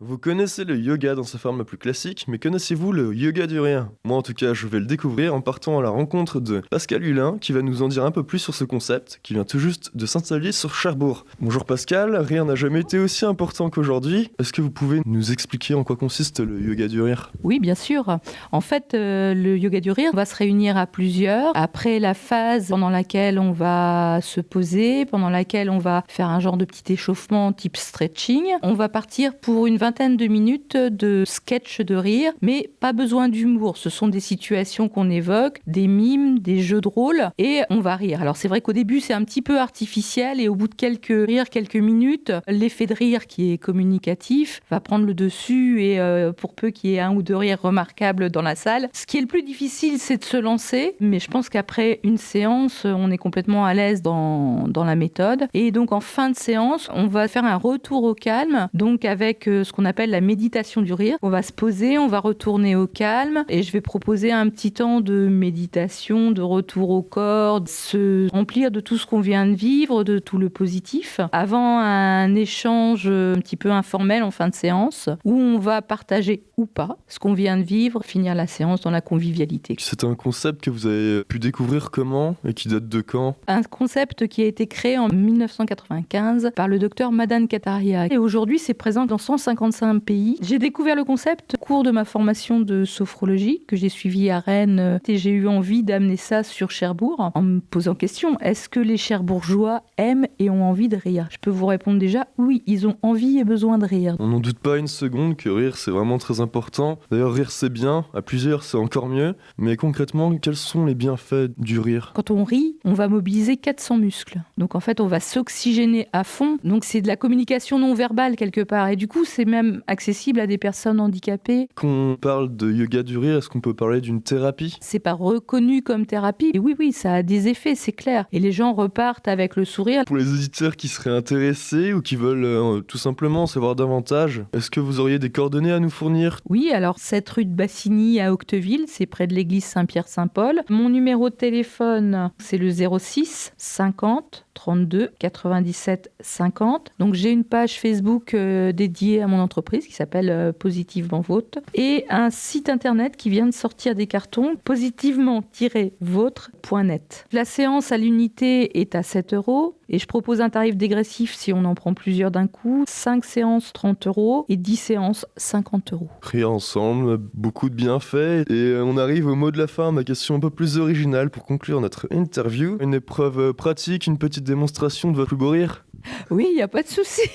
Vous connaissez le yoga dans sa forme la plus classique, mais connaissez-vous le yoga du rire? Moi en tout cas, je vais le découvrir en partant à la rencontre de Pascal Hulin, qui va nous en dire un peu plus sur ce concept, qui vient tout juste de s'installer sur Cherbourg. Bonjour Pascal, rien n'a jamais été aussi important qu'aujourd'hui. Est-ce que vous pouvez nous expliquer en quoi consiste le yoga du rire? Oui, bien sûr. En fait, le yoga du rire va se réunir à plusieurs. Après la phase pendant laquelle on va se poser, pendant laquelle on va faire un genre de petit échauffement type stretching, on va partir pour une vingtaine de minutes de sketch de rire, mais pas besoin d'humour. Ce sont des situations qu'on évoque, des mimes, des jeux de rôle, et on va rire. Alors c'est vrai qu'au début, c'est un petit peu artificiel, et au bout de quelques rires, quelques minutes, l'effet de rire qui est communicatif va prendre le dessus, et pour peu qu'il y ait un ou deux rires remarquables dans la salle. Ce qui est le plus difficile, c'est de se lancer, mais je pense qu'après une séance, on est complètement à l'aise dans la méthode. Et donc en fin de séance, on va faire un retour au calme, donc avec ce qu'on appelle la méditation du rire. On va se poser, on va retourner au calme, et je vais proposer un petit temps de méditation, de retour au corps, de se remplir de tout ce qu'on vient de vivre, de tout le positif, avant un échange un petit peu informel en fin de séance, où on va partager ou pas ce qu'on vient de vivre, finir la séance dans la convivialité. C'est un concept que vous avez pu découvrir comment et qui date de quand? Un concept qui a été créé en 1995 par le docteur Madan Kataria. Et aujourd'hui, c'est présent dans 155 pays. J'ai découvert le concept au cours de ma formation de sophrologie que j'ai suivie à Rennes, et j'ai eu envie d'amener ça sur Cherbourg en me posant question, est-ce que les Cherbourgeois aiment et ont envie de rire? Je peux vous répondre déjà, oui, ils ont envie et besoin de rire. On n'en doute pas une seconde que rire c'est vraiment très important. D'ailleurs rire c'est bien, à plusieurs c'est encore mieux. Mais concrètement, quels sont les bienfaits du rire? Quand on rit, on va mobiliser 400 muscles. Donc en fait, on va s'oxygéner à fond. Donc c'est de la communication non verbale quelque part. Et du coup, c'est même accessible à des personnes handicapées. Quand on parle de yoga du rire, est-ce qu'on peut parler d'une thérapie? C'est pas reconnu comme thérapie. Et oui, ça a des effets, c'est clair. Et les gens repartent avec le sourire. Pour les auditeurs qui seraient intéressés ou qui veulent tout simplement en savoir davantage, est-ce que vous auriez des coordonnées à nous fournir? Oui, alors cette rue de Bassigny à Octeville, c'est près de l'église Saint-Pierre-Saint-Paul. Mon numéro de téléphone, c'est le 06 50 32 97 50. Donc j'ai une page Facebook dédiée à mon entreprise qui s'appelle Positivement Vôtre, et un site internet qui vient de sortir des cartons, positivement-vôtre.net. La séance à l'unité est à 7 € et je propose un tarif dégressif si on en prend plusieurs d'un coup, 5 séances 30 € et 10 séances 50 €. Rire ensemble, beaucoup de bienfaits. Et on arrive au mot de la fin, ma question un peu plus originale pour conclure notre interview. Une épreuve pratique, une petite démonstration de votre plus beau rire? Oui, il n'y a pas de souci.